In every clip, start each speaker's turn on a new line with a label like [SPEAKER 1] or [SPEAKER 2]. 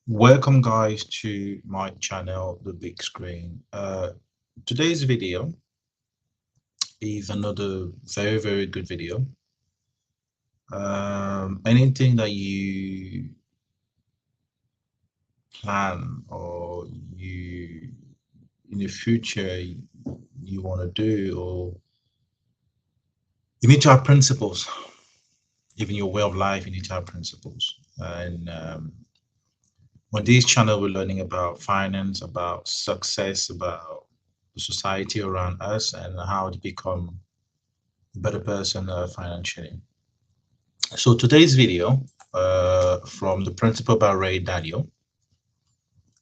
[SPEAKER 1] Welcome guys to my channel, The Big Screen. Today's video is another very good video. Anything that you plan or you in the future you want to do, or you need to have principles. Even your way of life, you need to have principles. And on this channel, we're learning about finance, about success, about the society around us, and how to become a better person financially. So today's video from the principle by Ray Dalio,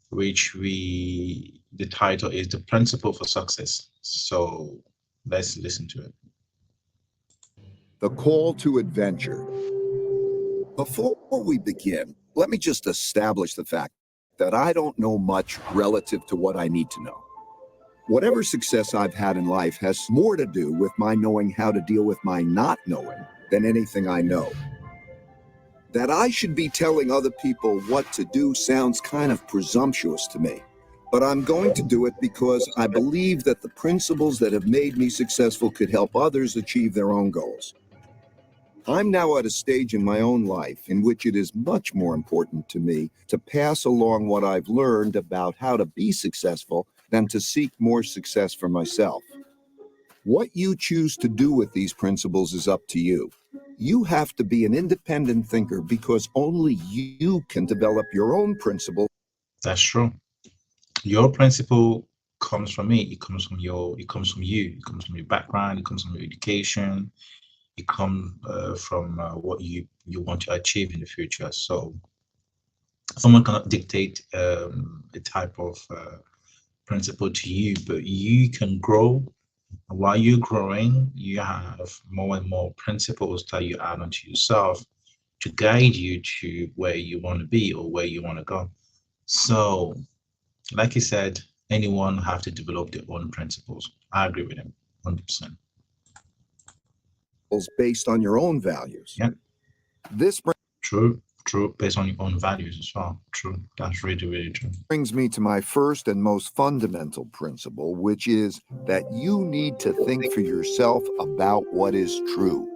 [SPEAKER 1] which the title is The Principle for Success. So let's listen to it.
[SPEAKER 2] The call to adventure. Before we begin, let me just establish the fact that I don't know much relative to what I need to know. Whatever success I've had in life has more to do with my knowing how to deal with my not knowing than anything I know. That I should be telling other people what to do sounds kind of presumptuous to me, but I'm going to do it because I believe that the principles that have made me successful could help others achieve their own goals. I'm now at a stage in my own life in which it is much more important to me to pass along what I've learned about how to be successful than to seek more success for myself. What you choose to do with these principles is up to you. You have to be an independent thinker because only you can develop your own principles.
[SPEAKER 1] That's true. Your principle comes from me. It comes from it comes from you. It comes from your background. It comes from your education. It comes from what you want to achieve in the future. So someone cannot dictate a type of principle to you, but you can grow. While you're growing, you have more and more principles that you add onto yourself to guide you to where you want to be or where you want to go. So, like you said, anyone have to develop their own principles. I agree with him 100%.
[SPEAKER 2] Based on your own values.
[SPEAKER 1] Yeah,
[SPEAKER 2] This
[SPEAKER 1] true, based on your own values as well. True, that's really true.
[SPEAKER 2] brings me to my first and most fundamental principle, which is that you need to think for yourself about what is true.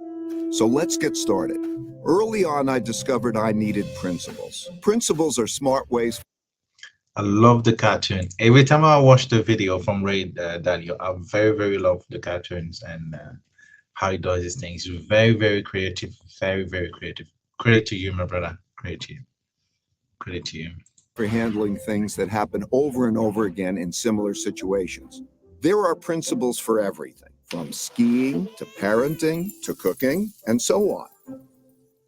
[SPEAKER 2] So let's get started. Early on, I discovered I needed principles. Principles are smart ways.
[SPEAKER 1] I love the cartoon. Every time I watch the video from Ray Dalio, I very love the cartoons and how he does his things. He's very creative, very creative. Credit to you, my brother. Credit to you. Credit to you.
[SPEAKER 2] For handling things that happen over and over again in similar situations. There are principles for everything, from skiing to parenting to cooking and so on.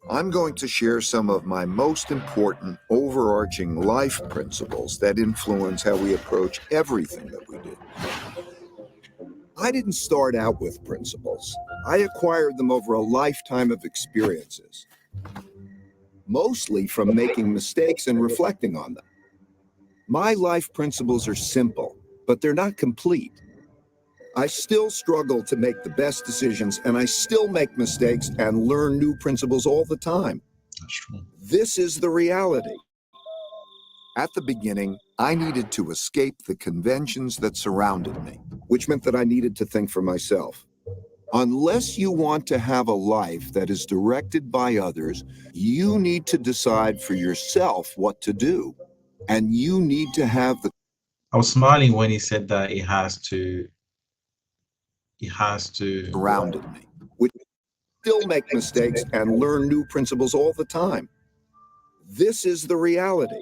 [SPEAKER 2] I'm going to share some of my most important overarching life principles that influence how we approach everything that we do. I didn't start out with principles. I acquired them over a lifetime of experiences, mostly from making mistakes and reflecting on them. My life principles are simple, but they're not complete. I still struggle to make the best decisions, and I still make mistakes and learn new principles all the time.
[SPEAKER 1] That's true.
[SPEAKER 2] This is the reality. At the beginning, I needed to escape the conventions that surrounded me, which meant that I needed to think for myself. Unless you want to have a life that is directed by others, you need to decide for yourself what to do. And you need to have the
[SPEAKER 1] I was smiling when he said that he has to
[SPEAKER 2] surrounded me, which still make mistakes and learn new principles all the time. This is the reality.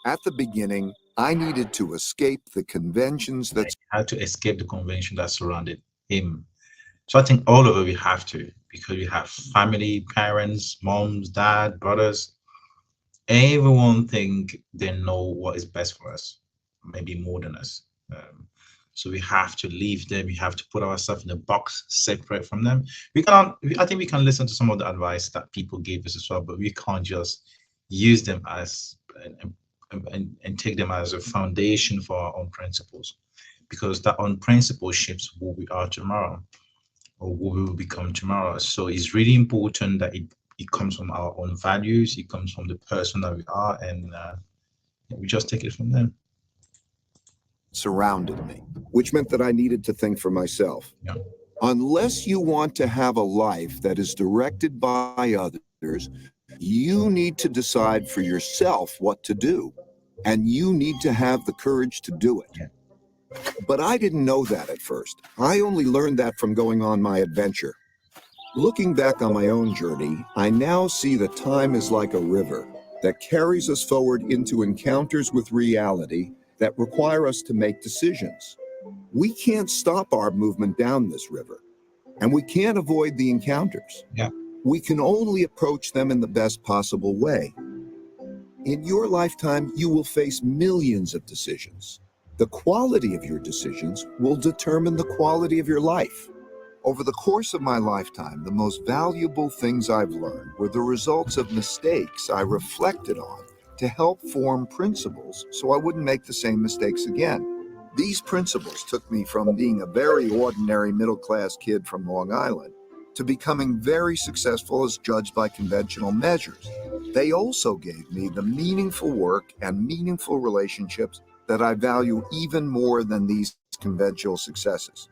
[SPEAKER 2] At the beginning, I needed to escape the conventions that
[SPEAKER 1] escape the convention that surrounded him. So I think all of it we have to, because we have family, parents, moms, dad, brothers. Everyone think they know what is best for us, maybe more than us. So we have to leave them. We have to put ourselves in a box separate from them. We can't. I think we can listen to some of the advice that people gave us as well, but we can't just use them as and take them as a foundation for our own principles, because that own principle shapes who we are tomorrow or who we will become tomorrow. So it's really important that it comes from our own values. It comes from the person that we are, and We just take it from there.
[SPEAKER 2] Surrounded me, which meant that I needed to think for myself.
[SPEAKER 1] Yeah.
[SPEAKER 2] Unless you want to have a life that is directed by others, you need to decide for yourself what to do, and you need to have the courage to do it.
[SPEAKER 1] Yeah.
[SPEAKER 2] But I didn't know that at first. I only learned that from going on my adventure. Looking back on my own journey, I now see that time is like a river that carries us forward into encounters with reality that require us to make decisions. We can't stop our movement down this river, and we can't avoid the encounters.
[SPEAKER 1] Yeah.
[SPEAKER 2] We can only approach them in the best possible way. In your lifetime, you will face millions of decisions. The quality of your decisions will determine the quality of your life. Over the course of my lifetime, the most valuable things I've learned were the results of mistakes I reflected on to help form principles so I wouldn't make the same mistakes again. These principles took me from being a very ordinary middle-class kid from Long Island to becoming very successful as judged by conventional measures. They also gave me the meaningful work and meaningful relationships that I value even more than these conventional successes.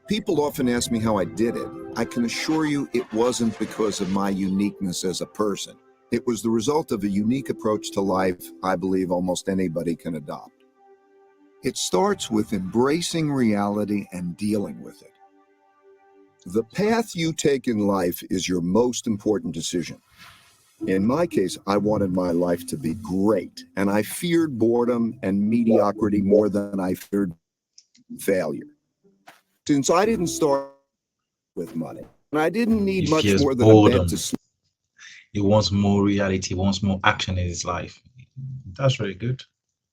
[SPEAKER 2] People often ask me how I did it. I can assure you it wasn't because of my uniqueness as a person. It was the result of a unique approach to life I believe almost anybody can adopt. It starts with embracing reality and dealing with it. The path you take in life is your most important decision. In my case, I wanted my life to be great, and I feared boredom and mediocrity more than I feared failure. Since I didn't start with money, and I didn't need
[SPEAKER 1] He
[SPEAKER 2] much
[SPEAKER 1] fears
[SPEAKER 2] more than a bed
[SPEAKER 1] boredom.
[SPEAKER 2] to sleep.
[SPEAKER 1] He wants more reality. He wants more action in his life. That's very good.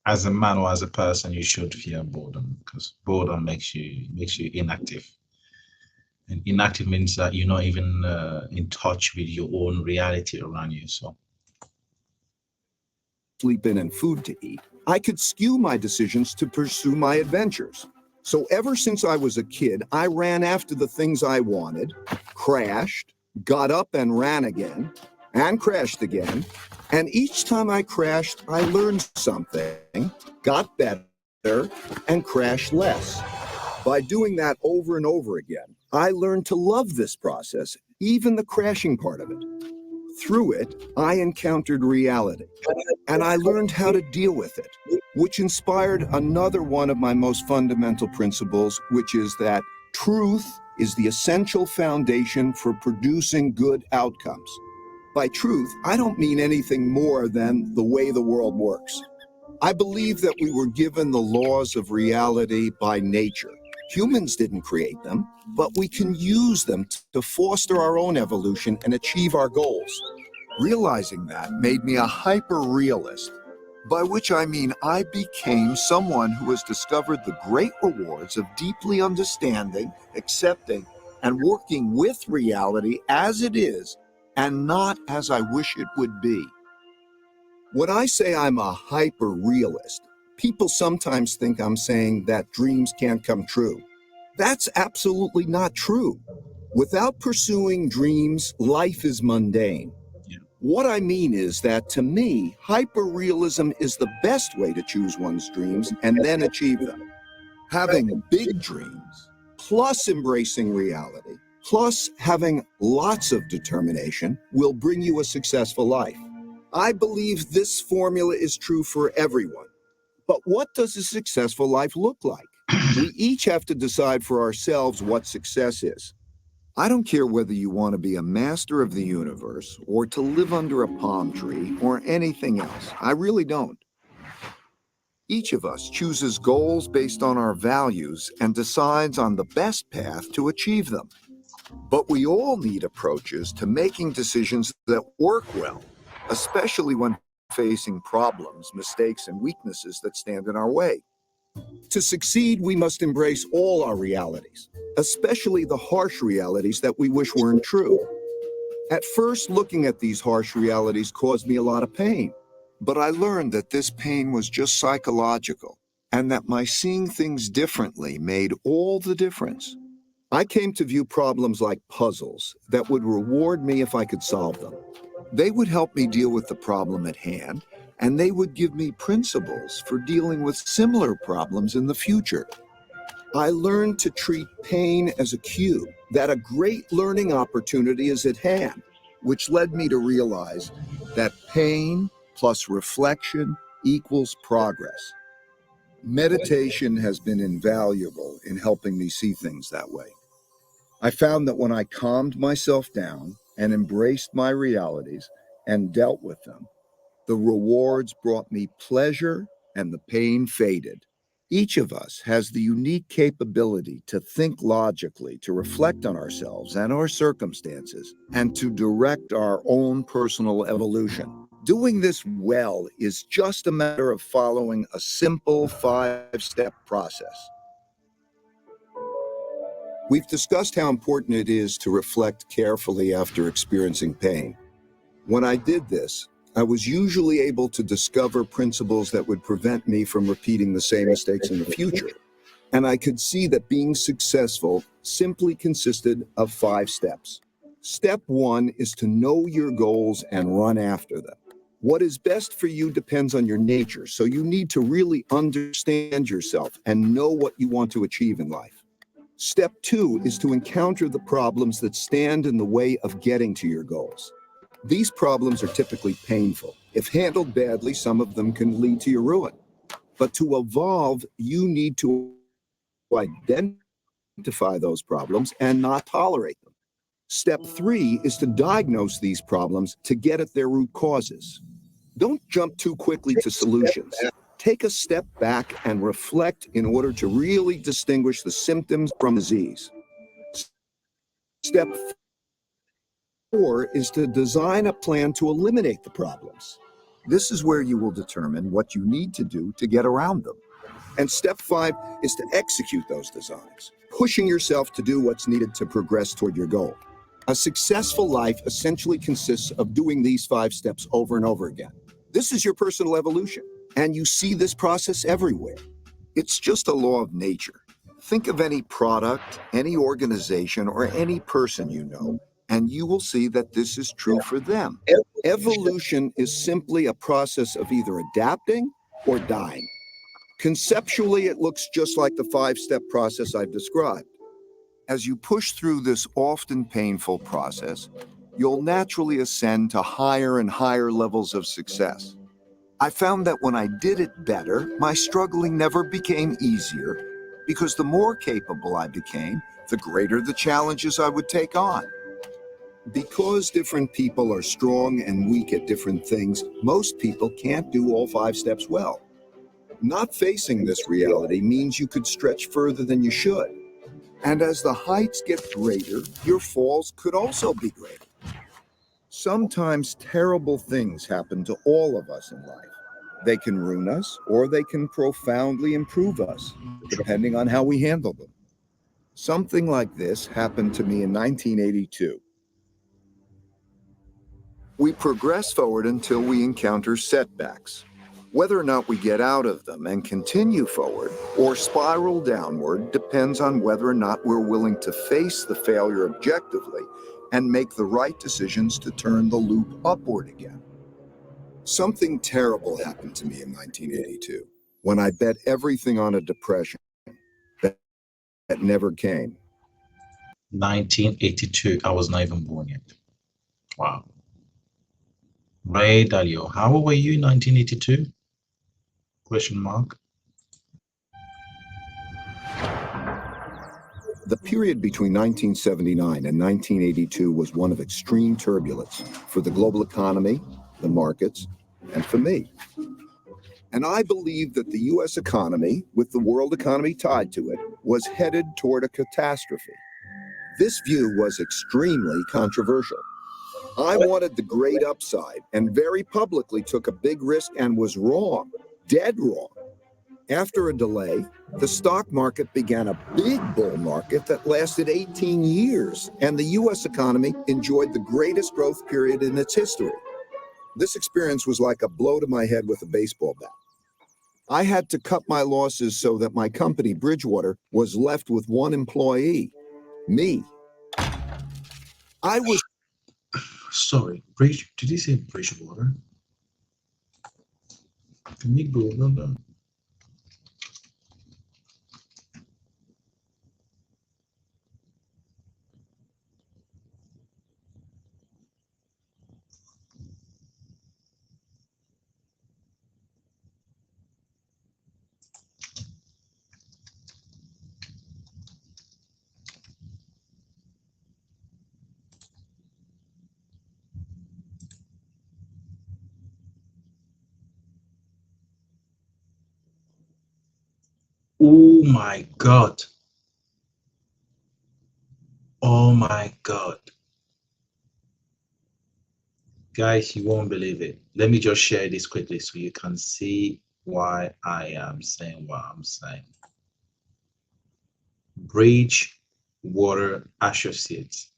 [SPEAKER 1] As a man or as a person, you should fear boredom, because boredom makes you inactive. And inactive means that you're not even in touch with your own reality around you. So
[SPEAKER 2] Sleep in and food to eat, I could skew my decisions to pursue my adventures. So ever since I was a kid, I ran after the things I wanted, crashed, got up and ran again, and crashed again. And each time I crashed, I learned something, got better, and crashed less. By doing that over and over again, I learned to love this process, even the crashing part of it. Through it, I encountered reality, and I learned how to deal with it, which inspired another one of my most fundamental principles, which is that truth is the essential foundation for producing good outcomes. By truth, I don't mean anything more than the way the world works. I believe that we were given the laws of reality by nature. Humans didn't create them, but we can use them to foster our own evolution and achieve our goals. Realizing that made me a hyper-realist, by which I mean I became someone who has discovered the great rewards of deeply understanding, accepting, and working with reality as it is, and not as I wish it would be. When I say I'm a hyper-realist, people sometimes think I'm saying that dreams can't come true. That's absolutely not true. Without pursuing dreams, life is mundane.
[SPEAKER 1] yeah.
[SPEAKER 2] What I mean is that to me, hyperrealism is the best way to choose one's dreams and then achieve them. Having big dreams, plus embracing reality, plus having lots of determination will bring you a successful life. I believe this formula is true for everyone. But what does a successful life look like? We each have to decide for ourselves what success is. I don't care whether you want to be a master of the universe or to live under a palm tree or anything else. I really don't. Each of us chooses goals based on our values and decides on the best path to achieve them. But we all need approaches to making decisions that work well, especially when facing problems, mistakes, and weaknesses that stand in our way. To succeed, we must embrace all our realities, especially the harsh realities that we wish weren't true. At first, looking at these harsh realities caused me a lot of pain, but I learned that this pain was just psychological, and that my seeing things differently made all the difference. I came to view problems like puzzles that would reward me if I could solve them. They would help me deal with the problem at hand, and they would give me principles for dealing with similar problems in the future. I learned to treat pain as a cue that a great learning opportunity is at hand, which led me to realize that pain plus reflection equals progress. Meditation has been invaluable in helping me see things that way. I found that when I calmed myself down and embraced my realities and dealt with them, the rewards brought me pleasure and the pain faded. Each of us has the unique capability to think logically, to reflect on ourselves and our circumstances, and to direct our own personal evolution. Doing this well is just a matter of following a simple 5-step process. We've discussed how important it is to reflect carefully after experiencing pain. When I did this, I was usually able to discover principles that would prevent me from repeating the same mistakes in the future. And I could see that being successful simply consisted of 5 steps. Step 1 is to know your goals and run after them. What is best for you depends on your nature, so you need to really understand yourself and know what you want to achieve in life. Step 2 is to encounter the problems that stand in the way of getting to your goals. These problems are typically painful. If handled badly, some of them can lead to your ruin. But to evolve, you need to identify those problems and not tolerate them. Step 3 is to diagnose these problems to get at their root causes. Don't jump too quickly to solutions. Take a step back and reflect in order to really distinguish the symptoms from disease. Step 4 is to design a plan to eliminate the problems. This is where you will determine what you need to do to get around them. And step 5 is to execute those designs, pushing yourself to do what's needed to progress toward your goal. A successful life essentially consists of doing these 5 steps over and over again. This is your personal evolution, and you see this process everywhere. It's just a law of nature. Think of any product, any organization, or any person you know, and you will see that this is true for them. Evolution is simply a process of either adapting or dying. Conceptually, it looks just like the 5-step process I've described. As you push through this often painful process, you'll naturally ascend to higher and higher levels of success. I found that when I did it better, my struggling never became easier, because the more capable I became, the greater the challenges I would take on. Because different people are strong and weak at different things, most people can't do all 5 steps well. Not facing this reality means you could stretch further than you should. And as the heights get greater, your falls could also be greater. Sometimes terrible things happen to all of us in life. They can ruin us, or they can profoundly improve us, depending on how we handle them. Something like this happened to me in 1982. We progress forward until we encounter setbacks. Whether or not we get out of them and continue forward or spiral downward depends on whether or not we're willing to face the failure objectively and make the right decisions to turn the loop upward again. Something terrible happened to me in 1982 when I bet everything on a depression that never came.
[SPEAKER 1] 1982. I was not even born yet. Wow. Ray Dalio. How old were you in 1982? Question mark.
[SPEAKER 2] The period between 1979 and 1982 was one of extreme turbulence for the global economy, the markets, and for me. And I believe that the U.S. economy, with the world economy tied to it, was headed toward a catastrophe. This view was extremely controversial. I wanted the great upside and very publicly took a big risk and was wrong, dead wrong. After a delay, the stock market began a big bull market that lasted 18 years, and the U.S. economy enjoyed the greatest growth period in its history. This experience was like a blow to my head with a baseball bat. I had to cut my losses so that my company, Bridgewater, was left with one employee, me. I was...
[SPEAKER 1] Sorry, Bridge. Did you say Bridgewater? Negro, no, no. Oh my God. Oh my God. Guys, you won't believe it. Let me just share this quickly so you can see why I am saying what I'm saying. Bridge Water Associates.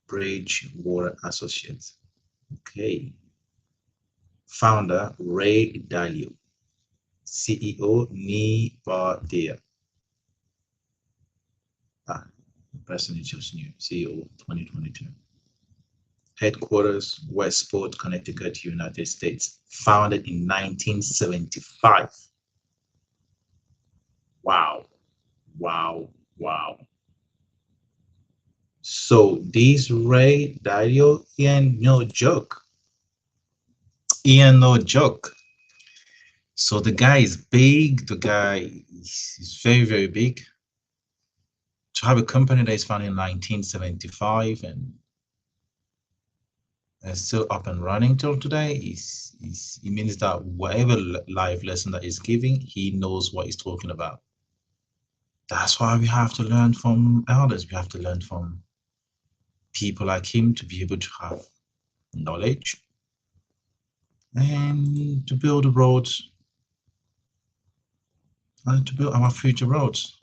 [SPEAKER 1] Bridge Water Associates. Okay. Founder Ray Dalio. CEO Ray. Person is just new. CEO 2022. Headquarters Westport, Connecticut, United States. Founded in 1975. Wow. Wow. Wow. So this Ray Dalio, he ain't no joke. He ain't no joke. So the guy is big. The guy is very, very big. To have a company that is founded in 1975 and still up and running till today, it means that whatever life lesson that he's giving, he knows what he's talking about. That's why we have to learn from elders. We have to learn from people like him to be able to have knowledge and to build the roads and to build our future roads.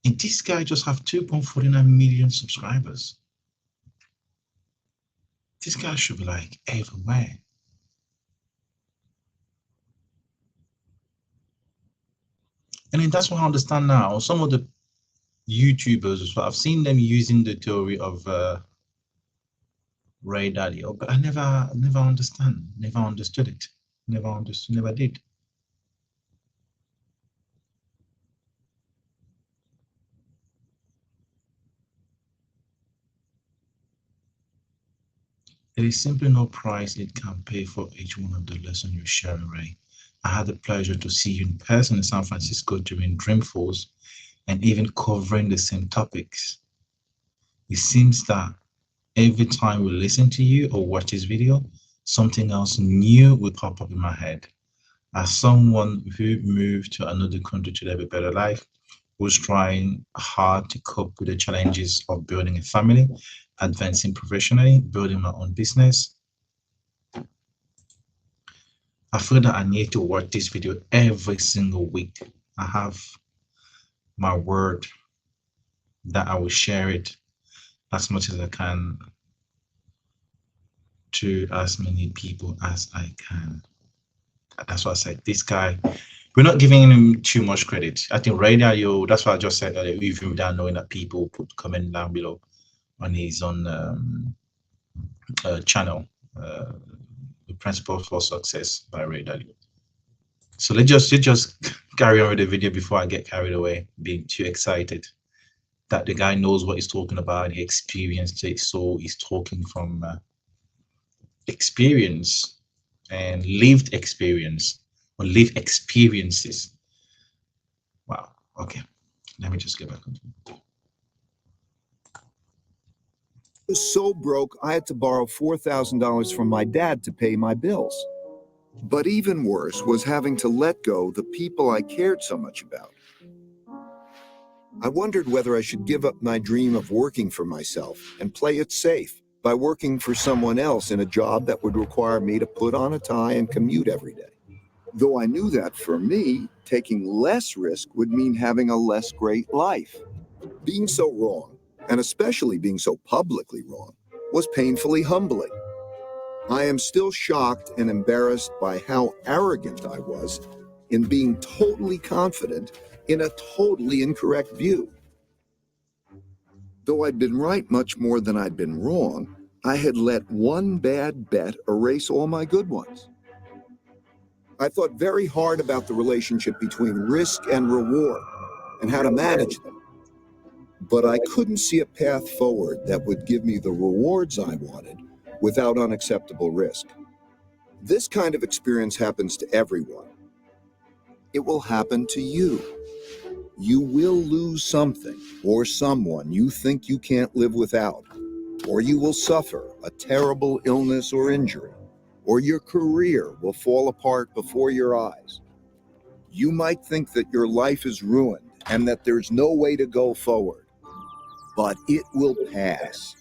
[SPEAKER 1] And this guy just have 2.49 million subscribers. This guy should be like everywhere. And then that's what I understand now. Some of the YouTubers as well, I've seen them using the theory of Ray Dalio, but I never understood it, never did. There is simply no price it can pay for each one of the lessons you share, Ray. I had the pleasure to see you in person in San Francisco during Dreamforce and even covering the same topics. It seems that every time we listen to you or watch this video, something else new will pop up in my head. As someone who moved to another country to live a better life, who's trying hard to cope with the challenges of building a family, advancing professionally, building my own business, I feel that I need to watch this video every single week. I have my word that I will share it as much as I can to as many people as I can. That's what I said. This guy, we're not giving him too much credit. I think Ray Dalio, that's what I just said earlier, even without knowing that people put comment down below on his own channel, The Principles for Success by Ray Dalio. So let's just carry on with the video before I get carried away, being too excited that the guy knows what he's talking about. He experienced it, so he's talking from experience and lived experience or lived experiences. Wow. Okay. Let me just get back on.
[SPEAKER 2] I was so broke, I had to borrow $4,000 from my dad to pay my bills. But even worse was having to let go the people I cared so much about. I wondered whether I should give up my dream of working for myself and play it safe by working for someone else in a job that would require me to put on a tie and commute every day. Though I knew that for me, taking less risk would mean having a less great life. Being so wrong, and especially being so publicly wrong, was painfully humbling. I am still shocked and embarrassed by how arrogant I was in being totally confident in a totally incorrect view. Though I'd been right much more than I'd been wrong, I had let one bad bet erase all my good ones. I thought very hard about the relationship between risk and reward and how to manage them. But I couldn't see a path forward that would give me the rewards I wanted without unacceptable risk. This kind of experience happens to everyone. It will happen to you. You will lose something or someone you think you can't live without, or you will suffer a terrible illness or injury, or your career will fall apart before your eyes. You might think that your life is ruined and that there's no way to go forward, but it will pass.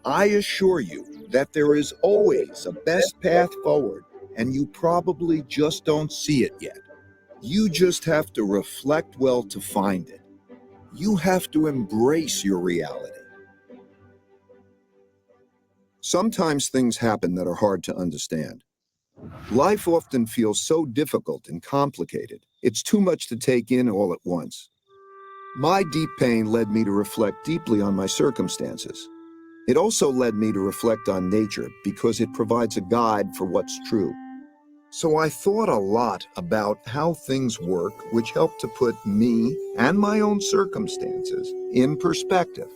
[SPEAKER 2] I assure you that there is always a best path forward, and you probably just don't see it yet. You just have to reflect well to find it. You have to embrace your reality. Sometimes things happen that are hard to understand. Life often feels so difficult and complicated. It's too much to take in all at once. My deep pain led me to reflect deeply on my circumstances. It also led me to reflect on nature because it provides a guide for what's true. So I thought a lot about how things work, which helped to put me and my own circumstances in perspective.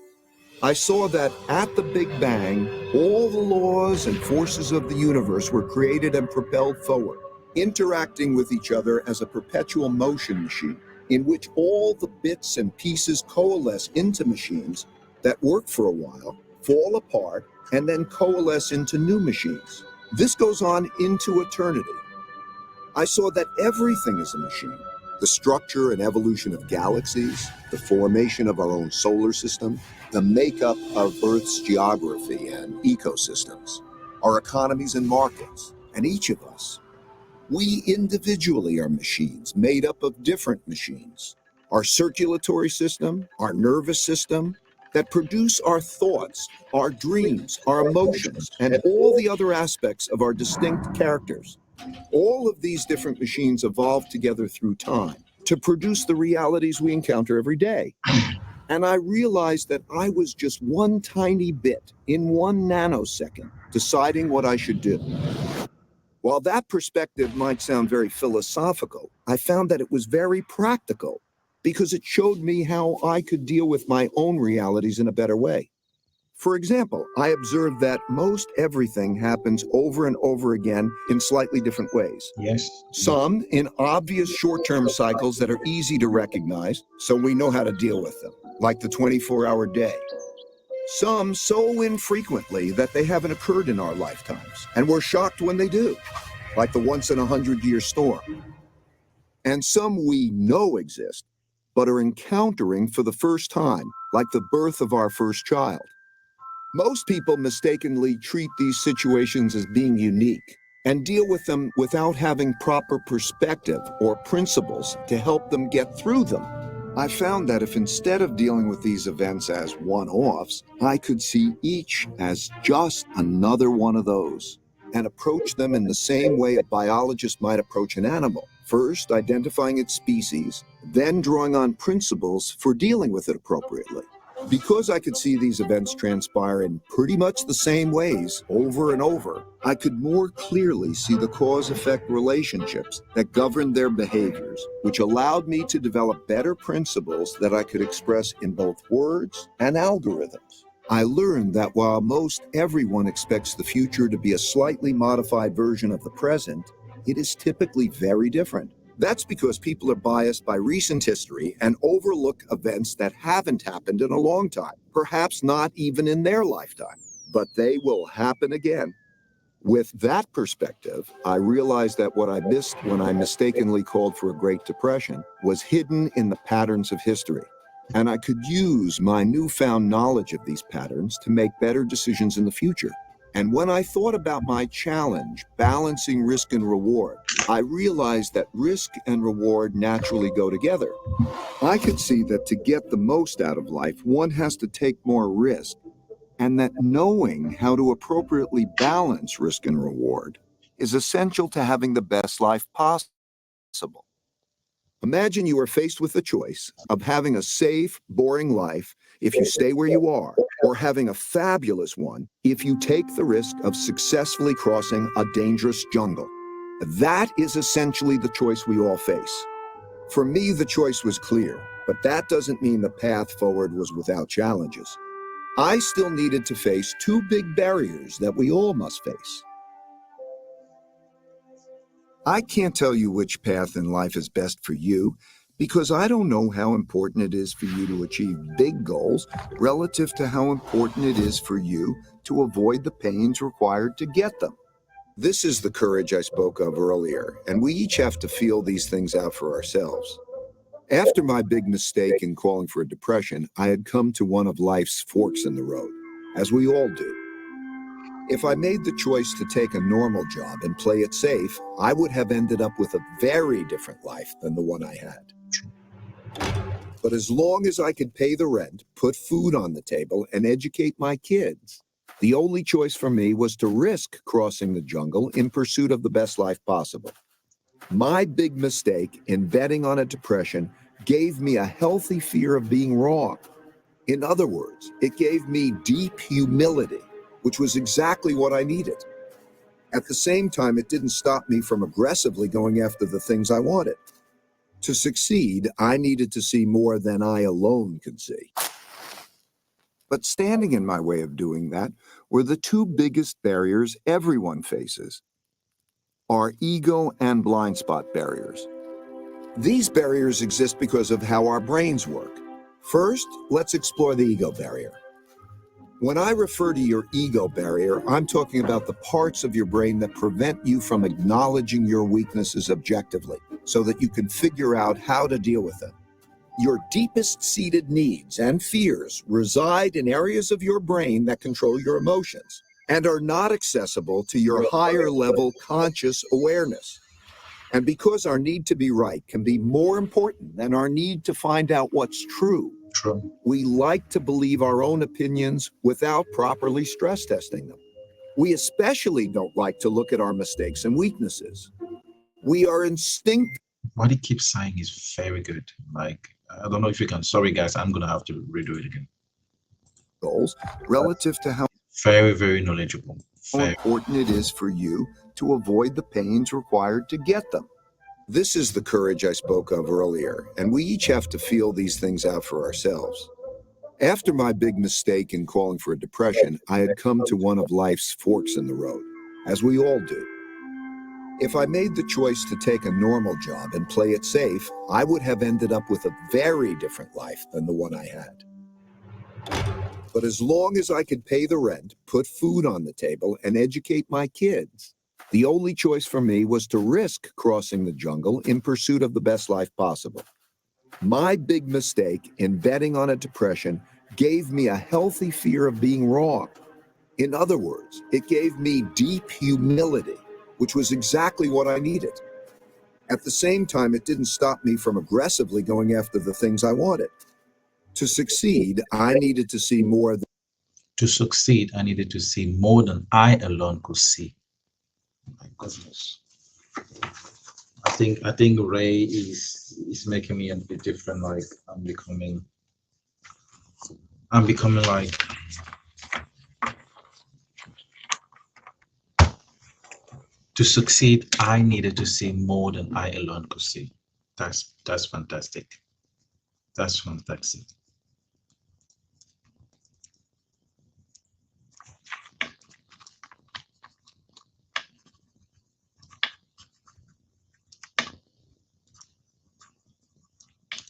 [SPEAKER 2] I saw that at the Big Bang, all the laws and forces of the universe were created and propelled forward, interacting with each other as a perpetual motion machine, in which all the bits and pieces coalesce into machines that work for a while, fall apart, and then coalesce into new machines. This goes on into eternity. I saw that everything is a machine. The structure and evolution of galaxies, the formation of our own solar system, the makeup of Earth's geography and ecosystems, our economies and markets, and each of us. We individually are machines made up of different machines. Our circulatory system, our nervous system, that produce our thoughts, our dreams, our emotions, and all the other aspects of our distinct characters. All of these different machines evolve together through time to produce the realities we encounter every day. And I realized that I was just one tiny bit in 1 nanosecond deciding what I should do. While that perspective might sound very philosophical, I found that it was very practical because it showed me how I could deal with my own realities in a better way. For example, I observed that most everything happens over and over again in slightly different ways.
[SPEAKER 1] Yes.
[SPEAKER 2] Some in obvious short-term cycles that are easy to recognize, so we know how to deal with them, like the 24-hour day. Some so infrequently that they haven't occurred in our lifetimes, and we're shocked when they do, like the once-in-a-100-year storm. And some we know exist, but are encountering for the first time, like the birth of our first child. Most people mistakenly treat these situations as being unique and deal with them without having proper perspective or principles to help them get through them. I found that if instead of dealing with these events as one-offs, I could see each as just another one of those and approach them in the same way a biologist might approach an animal, first identifying its species, then drawing on principles for dealing with it appropriately. Because I could see these events transpire in pretty much the same ways over and over, I could more clearly see the cause-effect relationships that governed their behaviors, which allowed me to develop better principles that I could express in both words and algorithms. I learned that while most everyone expects the future to be a slightly modified version of the present, it is typically very different. That's because people are biased by recent history and overlook events that haven't happened in a long time, perhaps not even in their lifetime, but they will happen again. With that perspective, I realized that what I missed when I mistakenly called for a Great Depression was hidden in the patterns of history. And I could use my newfound knowledge of these patterns to make better decisions in the future. And when I thought about my challenge, balancing risk and reward, I realized that risk and reward naturally go together. I could see that to get the most out of life, one has to take more risk, and that knowing how to appropriately balance risk and reward is essential to having the best life possible. Imagine you are faced with the choice of having a safe, boring life if you stay where you are, or having a fabulous one if you take the risk of successfully crossing a dangerous jungle. That is essentially the choice we all face. For me, the choice was clear, but that doesn't mean the path forward was without challenges. I still needed to face two big barriers that we all must face. I can't tell you which path in life is best for you because I don't know how important it is for you to achieve big goals relative to how important it is for you to avoid the pains required to get them. This is the courage I spoke of earlier, and we each have to feel these things out for ourselves. After my big mistake in calling for a depression, I had come to one of life's forks in the road, as we all do. If I made the choice to take a normal job and play it safe, I would have ended up with a very different life than the one I had. But as long as I could pay the rent, put food on the table, and educate my kids, the only choice for me was to risk crossing the jungle in pursuit of the best life possible. My big mistake in betting on a depression gave me a healthy fear of being wrong. In other words, it gave me deep humility, which was exactly what I needed. At the same time, it didn't stop me from aggressively going after the things I wanted. To succeed, I needed to see more than I alone could see. But standing in my way of doing that were the two biggest barriers everyone faces: our ego and blind spot barriers. These barriers exist because of how our brains work. First, let's explore the ego barrier. When I refer to your ego barrier, I'm talking about the parts of your brain that prevent you from acknowledging your weaknesses objectively, so that you can figure out how to deal with them. Your deepest seated needs and fears reside in areas of your brain that control your emotions and are not accessible to your higher level conscious awareness. And because our need to be right can be more important than our need to find out what's true,
[SPEAKER 1] True.
[SPEAKER 2] we like to believe our own opinions without properly stress testing them. We especially don't like to look at our mistakes and weaknesses. We are instinctive.
[SPEAKER 1] What he keeps saying is very good. Like, I don't know if you can. Sorry, guys, I'm gonna have to redo it again.
[SPEAKER 2] Goals relative to how
[SPEAKER 1] Very, very knowledgeable. Very.
[SPEAKER 2] important it is for you to avoid the pains required to get them. This is the courage I spoke of earlier, and we each have to feel these things out for ourselves. After my big mistake in calling for a depression, I had come to one of life's forks in the road, as we all do. If I made the choice to take a normal job and play it safe, I would have ended up with a very different life than the one I had. But as long as I could pay the rent, put food on the table, and educate my kids, the only choice for me was to risk crossing the jungle in pursuit of the best life possible. My big mistake in betting on a depression gave me a healthy fear of being wrong. In other words, it gave me deep humility, which was exactly what I needed. At the same time, it didn't stop me from aggressively going after the things I wanted. To succeed, I needed to see more than
[SPEAKER 1] To succeed, I needed to see more than I alone could see. My goodness. I think Ray is making me a bit different. Like I'm becoming like to succeed, I needed to see more than I alone could see. That's fantastic. That's fantastic.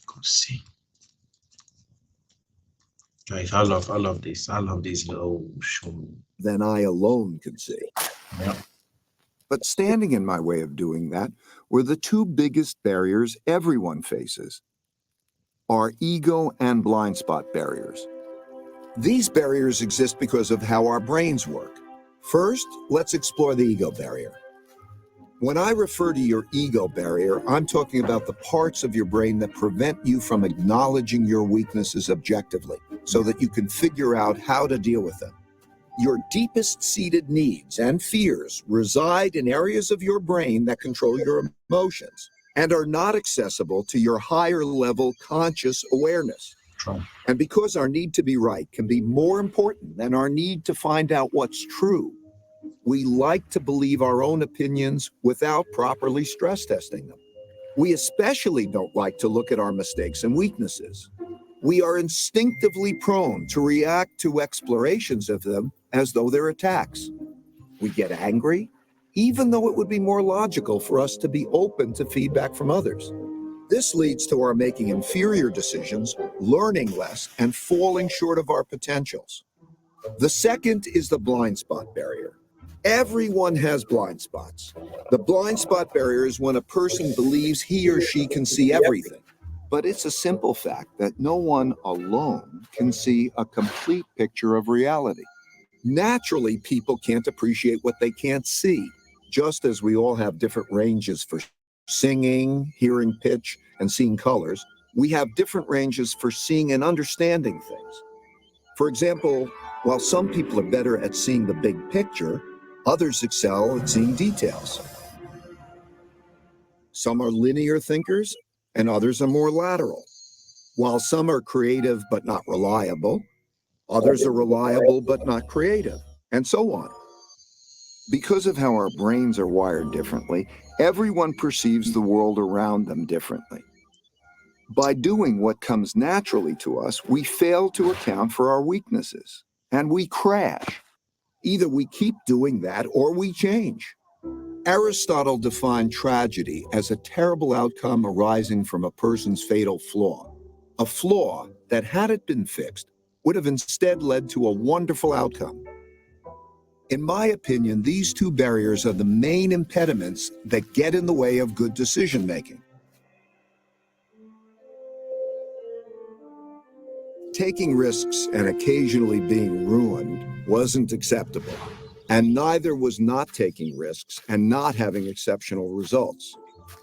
[SPEAKER 1] Could see. Guys, I love this. I love this little show.
[SPEAKER 2] than I alone could see.
[SPEAKER 1] Yeah.
[SPEAKER 2] But standing in my way of doing that were the two biggest barriers everyone faces: our ego and blind spot barriers. These barriers exist because of how our brains work. First, let's explore the ego barrier. When I refer to your ego barrier, I'm talking about the parts of your brain that prevent you from acknowledging your weaknesses objectively, so that you can figure out how to deal with them. Your deepest seated needs and fears reside in areas of your brain that control your emotions and are not accessible to your higher level conscious awareness.
[SPEAKER 1] True.
[SPEAKER 2] And because our need to be right can be more important than our need to find out what's true, We like to believe our own opinions without properly stress testing them. We especially don't like to look at our mistakes and weaknesses. We are instinctively prone to react to explorations of them as though they're attacks. We get angry, even though it would be more logical for us to be open to feedback from others. This leads to our making inferior decisions, learning less, and falling short of our potentials. The second is the blind spot barrier. Everyone has blind spots. The blind spot barrier is when a person believes he or she can see everything. But it's a simple fact that no one alone can see a complete picture of reality. Naturally, people can't appreciate what they can't see, just as we all have different ranges for singing, hearing pitch, and seeing colors. We have different ranges for seeing and understanding things. For example, while some people are better at seeing the big picture, others excel at seeing details. Some are linear thinkers, and others are more lateral. While some are creative but not reliable, others are reliable but not creative, and so on. Because of how our brains are wired differently, everyone perceives the world around them differently. By doing what comes naturally to us, we fail to account for our weaknesses, and we crash. Either we keep doing that or we change. Aristotle defined tragedy as a terrible outcome arising from a person's fatal flaw. A flaw that, had it been fixed, would have instead led to a wonderful outcome. In my opinion, these two barriers are the main impediments that get in the way of good decision making. Taking risks and occasionally being ruined wasn't acceptable, and neither was not taking risks and not having exceptional results.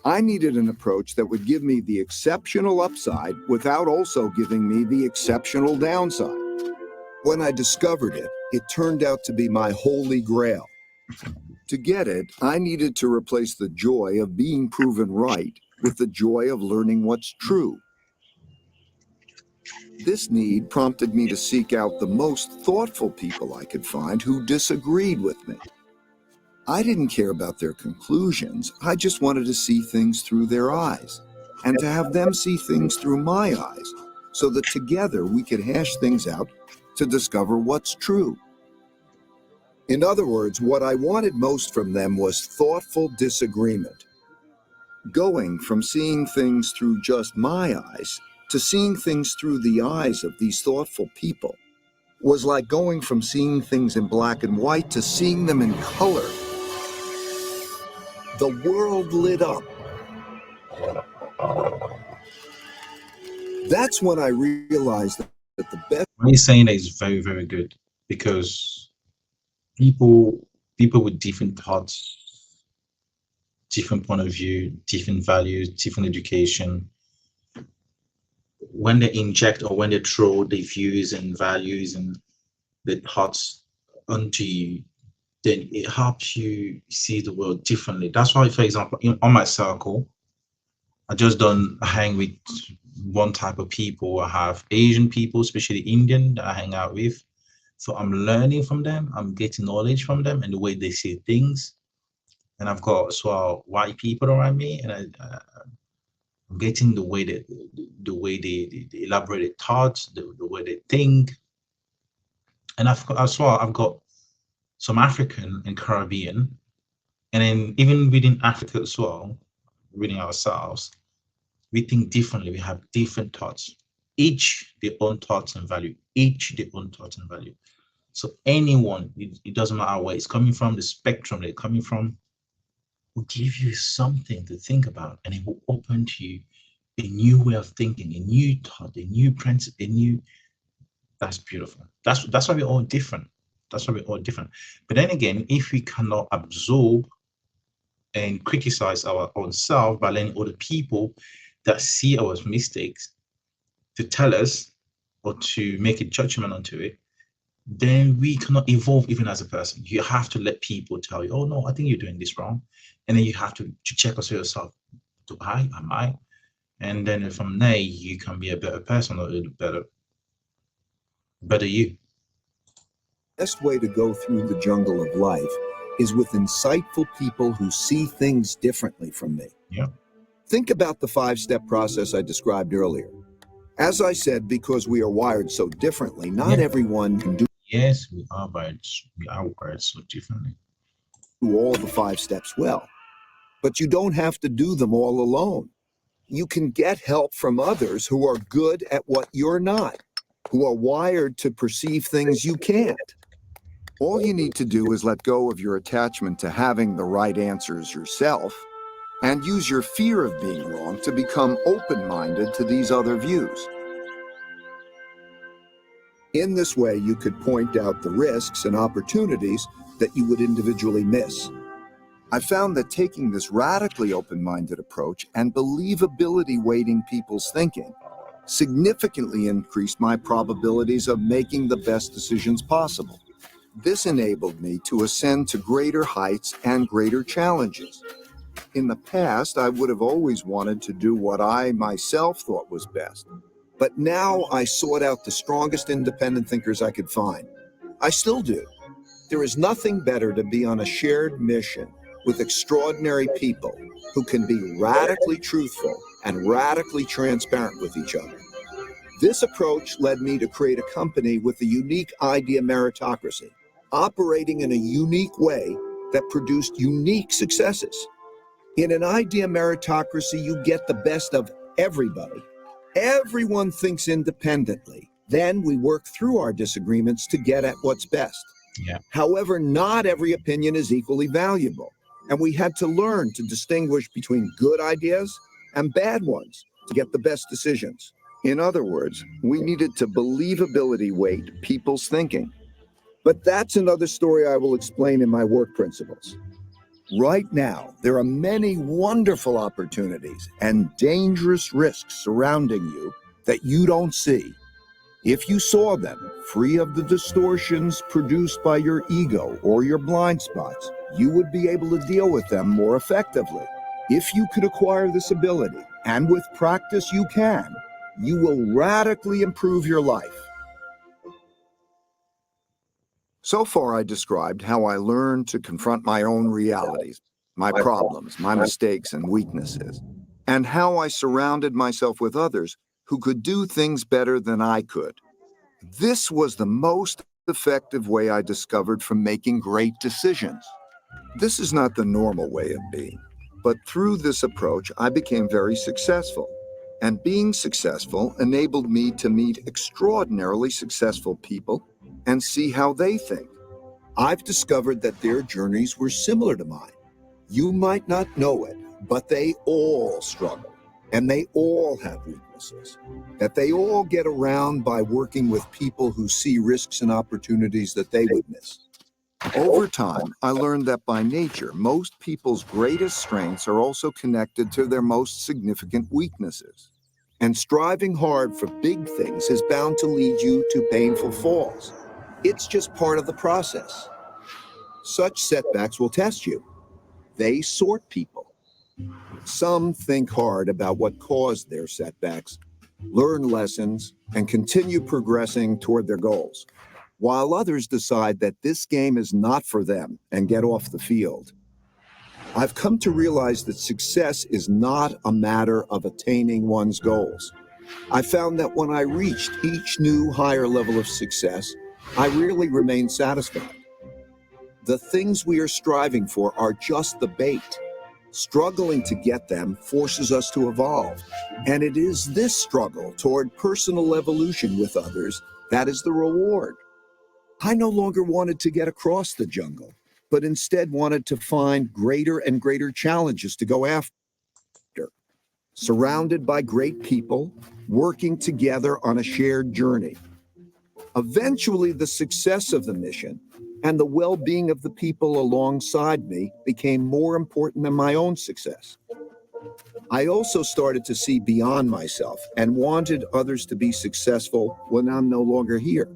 [SPEAKER 2] I needed an approach that would give me the exceptional upside without also giving me the exceptional downside. When I discovered it, it turned out to be my holy grail. To get it, I needed to replace the joy of being proven right with the joy of learning what's true. This need prompted me to seek out the most thoughtful people I could find who disagreed with me. I didn't care about their conclusions. I just wanted to see things through their eyes and to have them see things through my eyes so that together we could hash things out to discover what's true. In other words, what I wanted most from them was thoughtful disagreement. Going from seeing things through just my eyes to seeing things through the eyes of these thoughtful people was like going from seeing things in black and white to seeing them in color. The world lit up. That's when I realized that the best.
[SPEAKER 1] What he's saying is very, very good, because people people with different thoughts, different point of view, different values, different education, when they inject or when they throw their views and values and their thoughts onto you, then it helps you see the world differently. That's why, for example, on my circle, I just don't hang with one type of people. I have Asian people, especially Indian, that I hang out with. So I'm learning from them. I'm getting knowledge from them and the way they see things. And I've got as well white people around me, and I'm getting the way they elaborate thoughts, the way they think. And I've got as well, I've got some African and Caribbean, and then even within Africa as well, within ourselves, we think differently. We have different thoughts, each their own thoughts and value, each their own thoughts and value. So anyone, it doesn't matter where it's coming from, the spectrum they're coming from, will give you something to think about, and it will open to you a new way of thinking, a new thought, a new principle, a new. That's beautiful. That's why we're all different. That's why we're all different. But then again, if we cannot absorb and criticize our own self by letting other people that see our mistakes to tell us or to make a judgment onto it, then we cannot evolve even as a person. You have to let people tell you, oh no, I think you're doing this wrong. And then you have to check also yourself. Do I? Am I? And then from there, you can be a better person, or a better you.
[SPEAKER 2] Best way to go through the jungle of life is with insightful people who see things differently from me.
[SPEAKER 1] Yeah.
[SPEAKER 2] Think about the 5-step process I described earlier. As I said, because we are wired so differently, not everyone can do
[SPEAKER 1] Yes, we are wired so differently.
[SPEAKER 2] all the 5 steps well. But you don't have to do them all alone. You can get help from others who are good at what you're not, who are wired to perceive things you can't. All you need to do is let go of your attachment to having the right answers yourself and use your fear of being wrong to become open-minded to these other views. In this way, you could point out the risks and opportunities that you would individually miss. I found that taking this radically open-minded approach and believability weighting people's thinking significantly increased my probabilities of making the best decisions possible. This enabled me to ascend to greater heights and greater challenges. In the past, I would have always wanted to do what I myself thought was best. But now I sought out the strongest independent thinkers I could find. I still do. There is nothing better to be on a shared mission with extraordinary people who can be radically truthful and radically transparent with each other. This approach led me to create a company with a unique idea meritocracy, operating in a unique way that produced unique successes. In an idea meritocracy, you get the best of everybody. Everyone thinks independently. Then we work through our disagreements to get at what's best.
[SPEAKER 1] Yeah.
[SPEAKER 2] However, not every opinion is equally valuable, and we had to learn to distinguish between good ideas and bad ones to get the best decisions. In other words, we needed to believability weight people's thinking. But that's another story I will explain in my work principles. Right now, there are many wonderful opportunities and dangerous risks surrounding you that you don't see. If you saw them, free of the distortions produced by your ego or your blind spots, you would be able to deal with them more effectively. If you could acquire this ability, and with practice you can, you will radically improve your life. So far, I described how I learned to confront my own realities, my problems, my mistakes and weaknesses, and how I surrounded myself with others who could do things better than I could. This was the most effective way I discovered for making great decisions. This is not the normal way of being, but through this approach, I became very successful. And being successful enabled me to meet extraordinarily successful people and see how they think. I've discovered that their journeys were similar to mine. You might not know it, but they all struggle, and they all have weaknesses, that they all get around by working with people who see risks and opportunities that they would miss. Over time, I learned that by nature, most people's greatest strengths are also connected to their most significant weaknesses. And striving hard for big things is bound to lead you to painful falls. It's just part of the process. Such setbacks will test you. They sort people. Some think hard about what caused their setbacks, learn lessons, and continue progressing toward their goals, while others decide that this game is not for them and get off the field. I've come to realize that success is not a matter of attaining one's goals. I found that when I reached each new higher level of success, I rarely remained satisfied. The things we are striving for are just the bait. Struggling to get them forces us to evolve. And it is this struggle toward personal evolution with others that is the reward. I no longer wanted to get across the jungle, but instead wanted to find greater and greater challenges to go after. Surrounded by great people, working together on a shared journey. Eventually, the success of the mission and the well-being of the people alongside me became more important than my own success. I also started to see beyond myself and wanted others to be successful when I'm no longer here.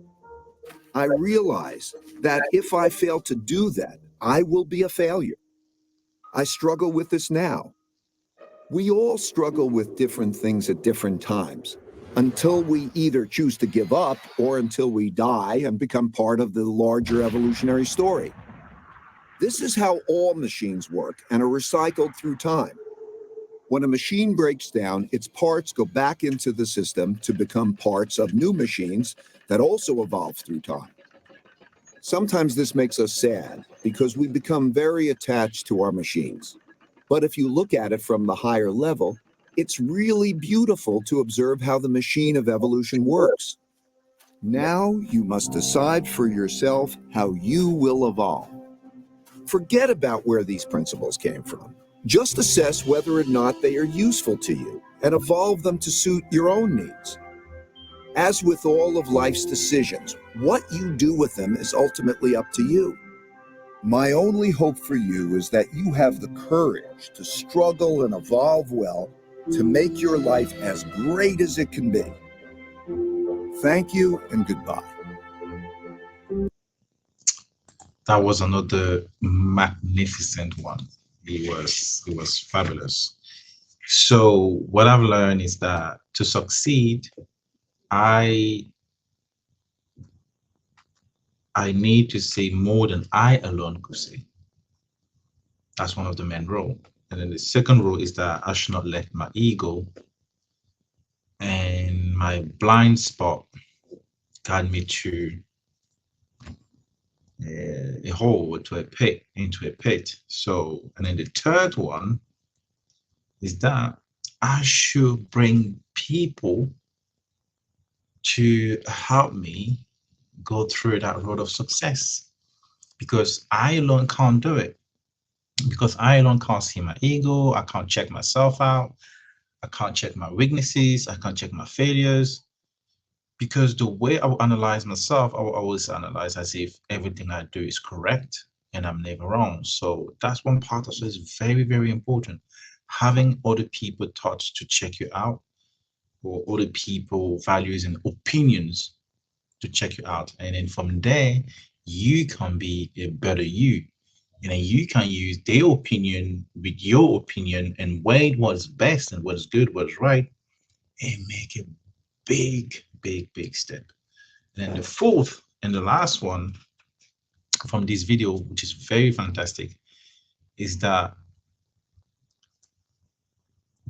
[SPEAKER 2] I realized that if I fail to do that, I will be a failure. I struggle with this now. We all struggle with different things at different times, until we either choose to give up or until we die and become part of the larger evolutionary story. This is how all machines work and are recycled through time. When a machine breaks down, its parts go back into the system to become parts of new machines that also evolve through time. Sometimes this makes us sad because we become very attached to our machines. But if you look at it from the higher level, it's really beautiful to observe how the machine of evolution works. Now you must decide for yourself how you will evolve. Forget about where these principles came from. Just assess whether or not they are useful to you and evolve them to suit your own needs. As with all of life's decisions, what you do with them is ultimately up to you. My only hope for you is that you have the courage to struggle and evolve well to make your life as great as it can be. Thank you and goodbye.
[SPEAKER 1] That was another magnificent one. It was fabulous. So what I've learned is that to succeed, I need to say more than I alone could say. That's one of the main role. And then the second rule is that I should not let my ego and my blind spot guide me to a hole, to a pit, into a pit. So, and then the third one is that I should bring people to help me go through that road of success, because I alone can't do it. Because I alone can't see my ego, I can't check myself out, I can't check my weaknesses, I can't check my failures. Because the way I will analyze myself, I will always analyze as if everything I do is correct and I'm never wrong. So that's one part also is very, very important. Having other people thoughts to check you out, or other people values and opinions to check you out. And then from there, you can be a better you. And then you can use their opinion with your opinion and weigh what's best and what's good, what's right, and make a big, big, big step. And then the fourth and the last one from this video, which is very fantastic, is that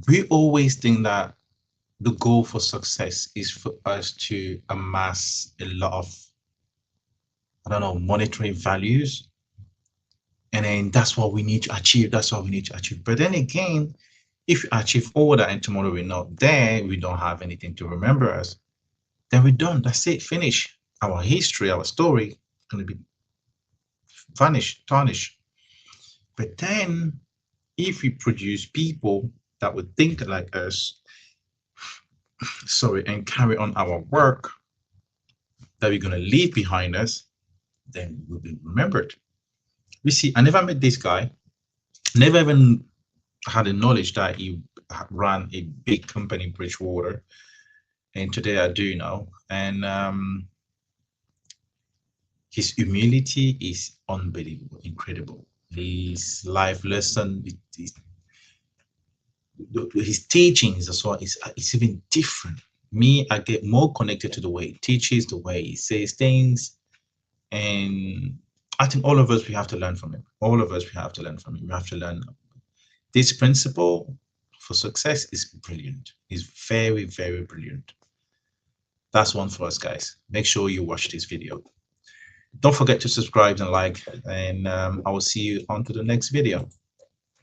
[SPEAKER 1] we always think that the goal for success is for us to amass a lot of, I don't know, monetary values. And then that's what we need to achieve. That's what we need to achieve. But then again, if you achieve all that and tomorrow we're not there, we don't have anything to remember us, then we're done. That's it. Finish. Our history, our story going to be vanished, tarnished. But then if we produce people that would think like us, sorry, and carry on our work that we're going to leave behind us, then we'll be remembered. We see, I never met this guy, never even had the knowledge that he ran a big company in Bridgewater. And today I do know. And his humility is unbelievable, incredible. His life lesson, his teachings as well is even different. Me, I get more connected to the way he teaches, the way he says things. And I think all of us, we have to learn from him. All of us, we have to learn from him. We have to learn. This principle for success is brilliant. It's very, very brilliant. That's one for us, guys. Make sure you watch this video. Don't forget to subscribe and like, and I will see you on to the next video.